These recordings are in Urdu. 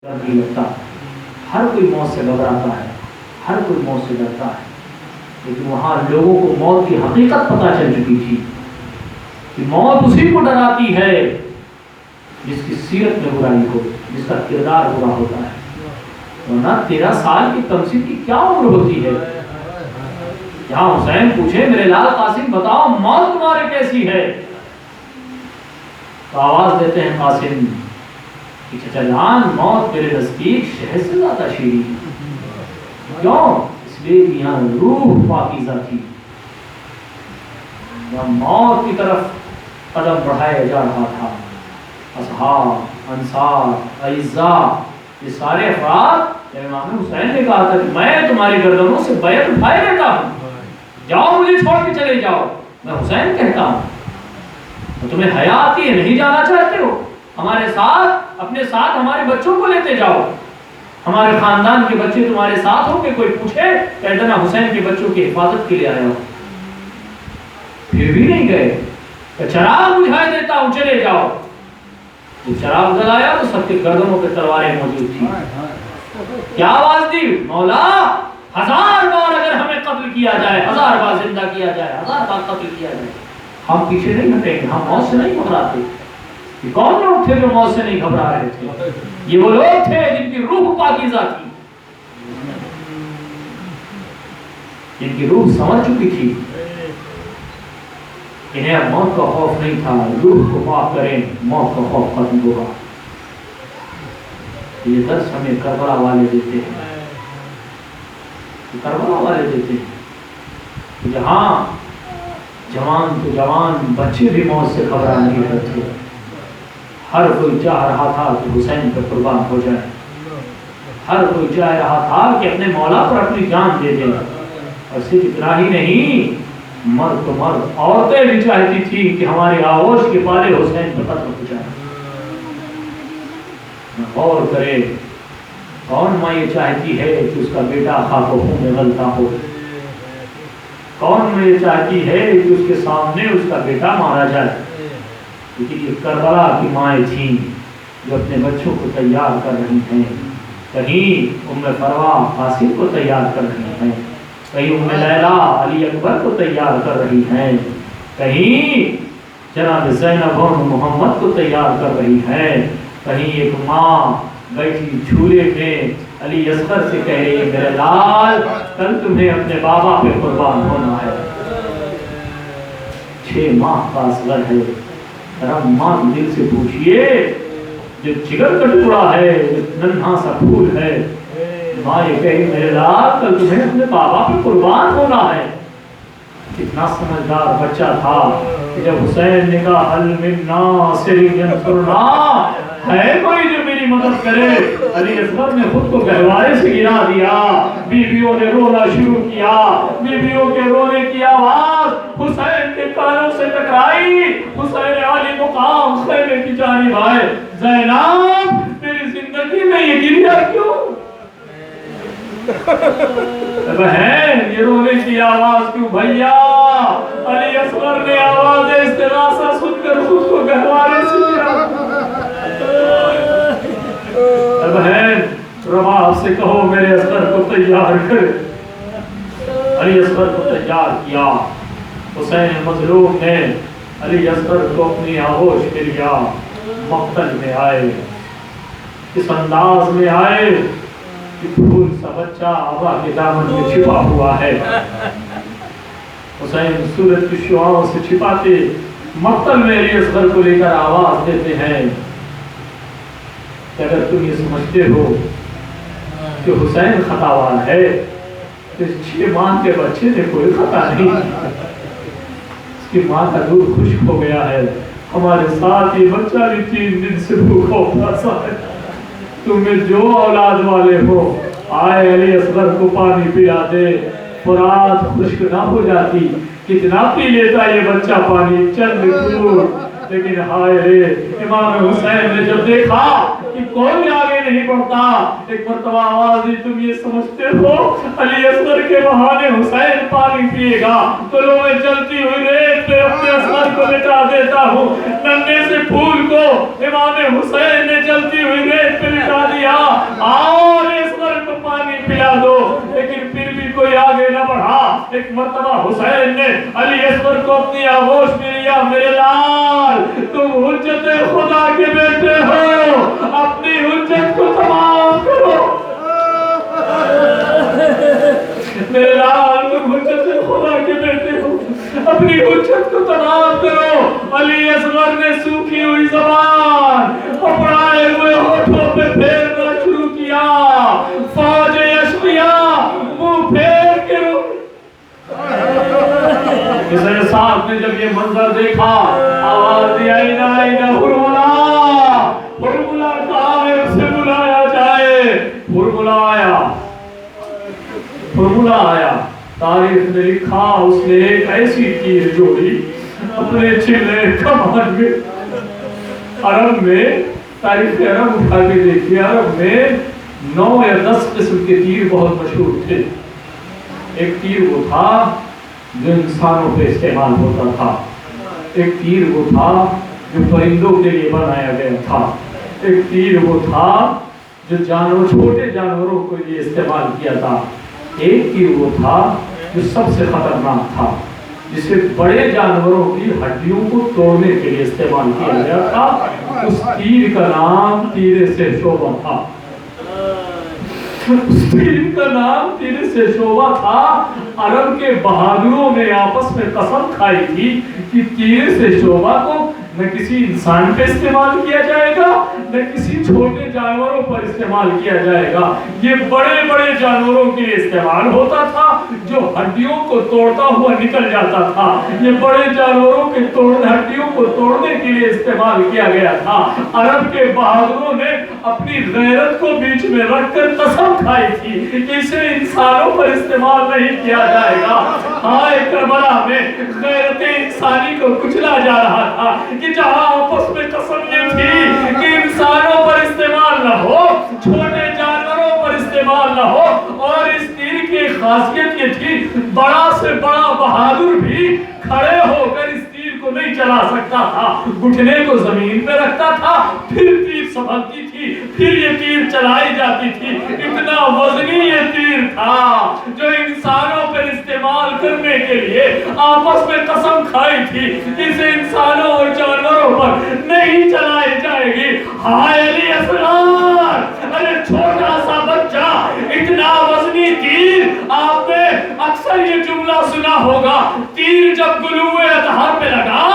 نہیں لگتا. ہر کوئی موت سے گھبراتا ہے، ہر کوئی موت سے ڈرتا ہے، لیکن وہاں لوگوں کو موت کی حقیقت پتہ چل چکی تھی کہ موت اسی کو ڈراتی ہے جس کی سیرت میں برائی ہو، جس کا کردار برا ہوتا ہے. ورنہ 13 سال کی تمثیل کی کیا عمر ہوتی ہے؟ جہاں حسین پوچھے میرے لال قاسم بتاؤ موت تمہارے کیسی ہے، تو آواز دیتے ہیں قاسم کہ چچا جان موت میرے نزدیک شہد سے زیادہ شیریں ہے. کیوں؟ اس لیے کہ یہاں روح پاکیزہ تھی. یہاں موت کی طرف قدم بڑھایا جا رہا تھا. اصحاب، انصار، اعزاء، یہ سارے افراد امام حسین نے کہا تھا کہ میں تمہاری گردنوں سے بیعت اٹھائے رہتا ہوں، جاؤ مجھے چھوڑ کے چلے جاؤ. میں حسین کہتا ہوں تمہیں حیا آتی ہے، نہیں جانا چاہتے ہو ہمارے ساتھ، اپنے ساتھ ہمارے بچوں کو لیتے جاؤ، ہمارے خاندان کے بچے تمہارے ساتھ ہو کہ کوئی پوچھے کہ ادنا حسین کے بچوں کی حفاظت کے لیے آیا ہو. پھر بھی نہیں گئے کہ چراغ بجھا دیتا ہوں چلے جاؤ. جب چراغ جلایا تو سب کے گردنوں پہ تلواریں موجود تھی. کیا آواز دی؟ مولا 1000 بار اگر ہمیں قتل کیا جائے، 1000 بار زندہ کیا جائے، 1000 بار قتل کیا جائے، ہم پیچھے نہیں ہٹیں گے، ہم موت سے نہیں گھبراتے. یہ کون لوگ تھے جو موت سے نہیں گھبرا رہے تھے؟ یہ وہ لوگ تھے جن کی روح پاکیزہ تھی، جن کی روح سمجھ چکی تھی. انہیں اب موت کا خوف نہیں تھا. روح کو پاک کریں، موت کا خوف ختم ہوگا. یہ درس ہمیں کربلا والے دیتے ہیں، کربلا والے دیتے ہیں. جہاں جوان تو جوان بچے بھی موت سے گھبرا نہیں رہے تھے. ہر کوئی چاہ رہا تھا کہ حسین پہ قربان ہو جائے، ہر کوئی چاہ رہا تھا کہ اپنے مولا پر اپنی جان دے دے. اور صرف اتنا ہی نہیں، مرد تو مرد، عورتیں بھی چاہتی تھی کہ ہمارے آغوش کے پالے حسین پہ قتل ہو جائے. غور کرے، کون ماں یہ چاہتی ہے کہ اس کا بیٹا خاک و خون میں غلطہ ہو؟ کون ماں یہ چاہتی ہے کہ اس کے سامنے اس کا بیٹا مارا جائے؟ لیکن یہ کربلا کی مائیں تھیں جو اپنے بچوں کو تیار کر رہی ہیں. کہیں ام فروا قاسم کو تیار کر رہی ہیں، کہیں ام لیلا علی اکبر کو تیار کر رہی ہیں، کہیں جناب زینب اور محمد کو تیار کر رہی ہیں، کہیں ایک ماں بیٹھی جھولے میں علی اصغر سے کہہ رہی ہے میرے لال کل تمہیں اپنے بابا پہ قربان ہونا ہے. 6 ماہ کا اصغر ہے. ماں دل سے پوچھئے، جو جگر کا ٹکڑا ہے، جو ننھا سا پھول ہے، ماں یہ کہے میرے لال کل تمہیں اپنے بابا پہ قربان ہونا ہے. کتنا سمجھدار بچہ تھا کہ جب حسین نے کہا حل من ناصر ینصرنا، ہے کوئی جو میری مدد کرے، علی اصغر نے خود کو گہوارے سے گرا دیا. بیویوں نے رونا شروع کیا، بیویوں کے رونے کی آواز حسین کے کانوں سے ٹکرائی. حسین علی مقام خیمے کی جانب آئے. زینب میری زندگی میں یہ گریا کیوں؟ بہن یہ رونے کی آواز کیوں؟ بھیا علی اصغر نے آواز استغاثہ سن کر خود کو گہوارے سے گرا. بہن رباب سے کہو میرے اصغر کو تیار کر. علی اصغر کو تیار کیا. حسین مظلوم نے علی اصغر کو اپنی آغوش میں لیا. مقتل میں آئے، اس انداز میں آئے کہ پھول سا بچہ آبا کے دامن میں چھپا ہوا ہے. حسین سورج کی شعاؤں سے چھپاتے مقتل میں علی اصغر کو لے کر آواز دیتے ہیں کہ اگر تم یہ سمجھتے ہو کہ حسین خطاوار ہے تو اس 6 ماہ کے بچے نے کوئی خطا نہیں. اس کی ماں کا دودھ خشک ہو گیا ہے. ہمارے ساتھ یہ بچہ بھی 3 دن سے بھوکا پیاسا ہے. تم میں جو اولاد والے ہو آئے علی اصغر کو پانی پلا دے. فرات خشک نہ ہو جاتی، کتنا پی لیتا یہ بچہ پانی چند دور. لیکن ہائے رے امام حسین نے جب دیکھا کہ کوئی آگے نہیں بڑھتا، ایک مرتبہ آواز دی تم یہ سمجھتے ہو علی اصغر کے بہانے حسین پانی پیے گا تو لو میں چلتی ہوئی ریت پہ اپنے اصغر کو لٹا دیتا ہوں. ننھے سے پھول کو امام حسین نے چلتی ہوئی ریت پہ لٹا دیا. مرتبہ حسین نے علی اصغر کو اپنی آغوش میں لیا، میرے لال تم حجت خدا کے بیٹے ہو، اپنی حجت کو تمام کرو، میرے لال تم حجت خدا کے بیٹے ہو، اپنی حجت کو تمام کرو۔ علی اصغر نے سوکھی ہوئی زبان اپڑائے ہوئے ہونٹوں پہ پھیرنا شروع کیا، فوج اشقیاء منہ پھیر کے رو۔ حسین صاحب نے جب یہ منظر دیکھا آواز دی، آئینہ آئینہ ہرملا، ہرملا کہاں ہے، اسے بلایا جائے۔ ہرملا آیا، ہرملا آیا، تاریخ نے لکھا اس نے ایک ایسی تیر جوڑی اپنے چلے کمان میں۔ عرب میں تاریخ عرب اٹھا کے دیکھیے، عرب میں 9 یا 10 قسم کے تیر بہت مشہور تھے۔ ایک تیر وہ تھا جو انسانوں پہ استعمال ہوتا تھا، ایک تیر وہ تھا جو پرندوں کے لیے بنایا گیا تھا، ایک تیر وہ تھا جو چھوٹے جانوروں کے لیے استعمال کیا تھا، ایک تیر وہ تھا جو سب سے خطرناک تھا جسے بڑے جانوروں کی ہڈیوں کو توڑنے کے لیے استعمال کیا گیا تھا۔ اس تیر کا نام تیر سے شعبہ تھا، اس تیر کا نام تیر سے شعبہ تھا۔ عرب کے بہادروں نے آپس میں قسم کھائی تھی کہ تیر سے شعبہ کو نہ کسی انسان پہ استعمال کیا جائے گا، نہ کسی چھوٹے جانوروں پر استعمال کیا جائے گا، یہ بڑے بڑے جانوروں کے لیے استعمال ہوتا تھا جو ہڈیوں کو توڑتا ہوا نکل جاتا تھا، یہ بڑے جانوروں کے ہڈیوں کو توڑنے کے لیے استعمال کیا گیا تھا۔ عرب کے بہادروں نے اپنی غیرت کو بیچ میں رکھ کر قسم کھائی تھی کہ اسے انسانوں پر استعمال نہیں کیا جائے گا۔ ہائے کربلا میں غیرت انسانی کو کچلا جا رہا تھا کہ جہاں آپس میں قسم یہ تھی کہ انسانوں پر استعمال نہ ہو، چھوٹے جانوروں پر استعمال نہ ہو، اور اس تیر کی خاصیت یہ تھی بڑا سے بڑا بہادر بھی کھڑے ہو کر اس تیر کو نہیں چلا سکتا تھا، گھٹنے کو زمین پہ رکھتا تھا، پھر تیر سنبھلتی تھی، پھر یہ تیر چلائی جاتی تھی۔ اتنا وزنی یہ تیر تھا جو انسانوں پر استعمال کرنے کے لیے آپس میں قسم کھائی تھی اسے انسانوں اور جانوروں پر نہیں چلائی جائے گی۔ ہائے علی اصغر، ارے چھوٹا سا بچہ، اتنا وزنی تیر۔ آپ نے اکثر یہ جملہ سنا ہوگا، تیر جب گلوئے اطہر پہ لگا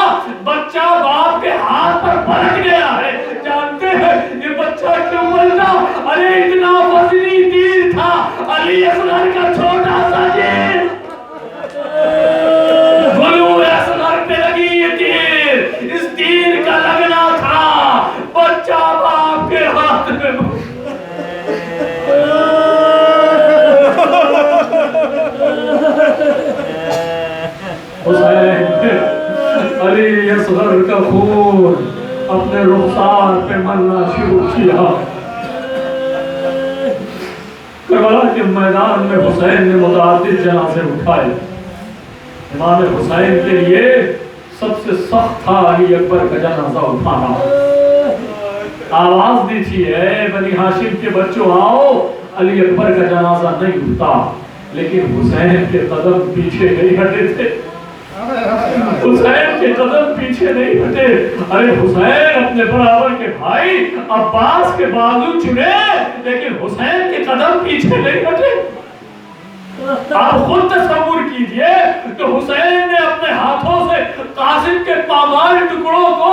بچہ باپ کے ہاتھ پر پلٹ گیا ہے۔ جانتے ہیں یہ بچہ کیوں بولتا؟ ارے اتنا وزنی تیر تھا علی اصغر کا چھوٹا سا تیر، گلوئے اصغر پہ لگی یہ تیر، اس تیر کا لگنا تھا بچہ باپ کے ہاتھ میں۔ حسین علی اصغر کا خون اپنے رخسار پہ مرنا شروع کیا۔ کربلا کے میدان میں حسین نے متعدد جنازے اٹھائے۔ امام حسین کے لیے سب سے سخت تھا علی اکبر کا جنازہ اٹھانا۔ آواز دی تھی، اے بنی ہاشم کے بچوں آؤ، علی اکبر کا جنازہ نہیں اٹھتا، لیکن حسین کے قدم پیچھے نہیں ہٹے تھے، حسین کے قدم پیچھے نہیں ہٹے۔ ارے حسین اپنے برابر کے بھائی عباس کے بازو چنے، لیکن حسین کے قدم پیچھے نہیں ہٹے۔ آپ خود تصور کیجئے کہ حسین نے اپنے ہاتھوں سے قاسم کے پامال ٹکڑوں کو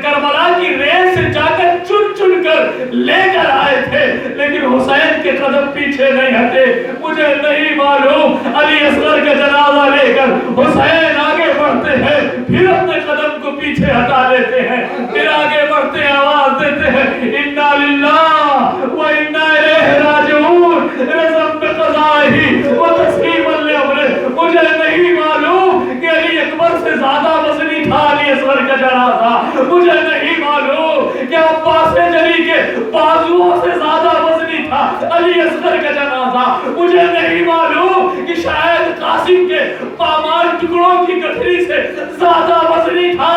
کربلا کی ریت سے جا کر چن چن کر لے کر آئے تھے، لیکن حسین کے قدم پیچھے نہیں ہٹے۔ مجھے نہیں معلوم علی اصغر کا جنازہ لے کر حسین آگے بڑھتے ہیں، پھر اپنے قدم کو پیچھے ہٹا لیتے ہیں، پھر آگے بڑھتے ہیں، آواز دیتے ہیں انا للہ و انا الیہ راجعون، رزم بقضائہ و تسلیما لامرہ۔ مجھے نہیں معلوم کہ علی اکبر سے زیادہ وزنی تھا علی اصغر کا جنازہ، مجھے نہیں معلوم کہ عباس جلی کے بازوؤں سے زیادہ وزنی تھا علی اصغر کا جنازہ، مجھے نہیں معلوم کہ شاید قاسم کے پامال ٹکڑوں کی گٹھری سے زیادہ وزنی تھا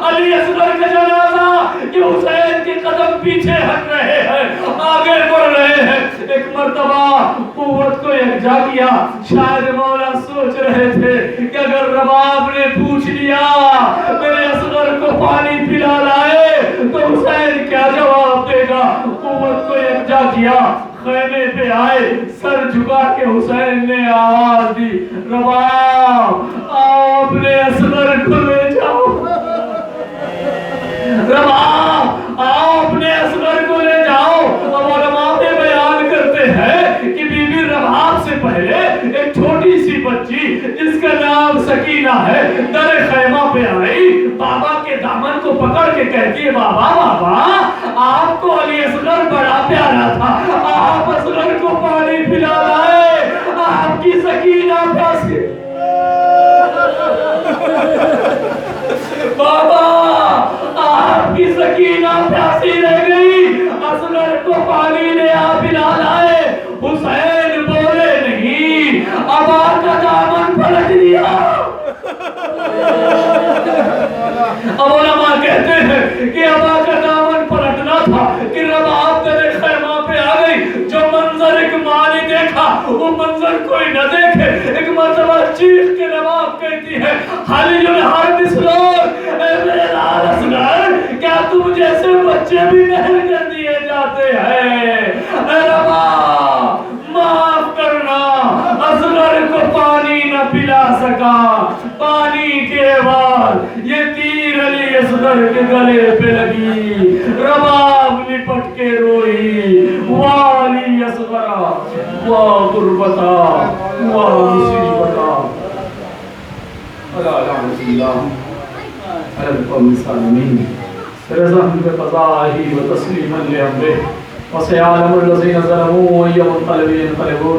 علی اصغر کا جنازہ، کہ حسین کے قدم پیچھے ہٹ رہے ہیں، آگے بڑھ رہے ہیں۔ ایک مرتبہ قوت کو یکجا کیا. شاید مولا سوچ رہے تھے کہ اگر رباب نے پوچھ لیا میرے اصغر کو پانی پلا لائے تو حسین کیا جواب دے گا. قوت کو یکجا کیا, خیمے پہ آئے, سر جھکا کے حسین نے آواز دی, رباب آپ نے اصغر کو لے جاؤ. رباب آپ نے اصغر کو لے جاؤ. اب علماء بیان کرتے ہیں کہ بی بی رباب سے پہلے ایک چھوٹی سی بچی جس کا نام سکینہ ہے در خیمہ پہ آئی, بابا کے دامن کو پکڑ کے کہتی ہے, بابا بابا آپ کو علی اصغر بڑا پیارا تھا, آپ اصغر کو پانی پلا لائے, آپ کی سکینہ پیاسی. بابا آپ کی سکینہ پیاسی رہ گئی, اصغر کو پانی لے آپ پلا لائے. حسین بولے نہیں, ابا کا دامن پلٹ دیا. اب علماء کہتے ہیں کہ ابا کا دامن پلٹنا تھا کہ رباب تیرے خیمہ پہ آ گئی. جو منظر ایک ماں نے دیکھا وہ منظر کوئی نہ دیکھے. ایک مرتبہ چیخ کے رباب کہتی ہے, حالی الحرب اسلام, اے میرے لال اصغر کیا تم جیسے بچے بھی محل کر دیے جاتے ہیں. اے رباب معاف کرنا, اصغر کو پانی نہ پلا سکا. پانی کے بعد یہ تیر علی اصغر کے گلے پہ لگی. رباب لپٹ کے روئی, والی اصغرا وا غربتا وا مصیبتا. اللہ رحمت اللہ علی القوم الظالمین. رضاً بقضائه وتسلیما لامره وسيعلم الذين ظلموا اي منقلب ينقلبون.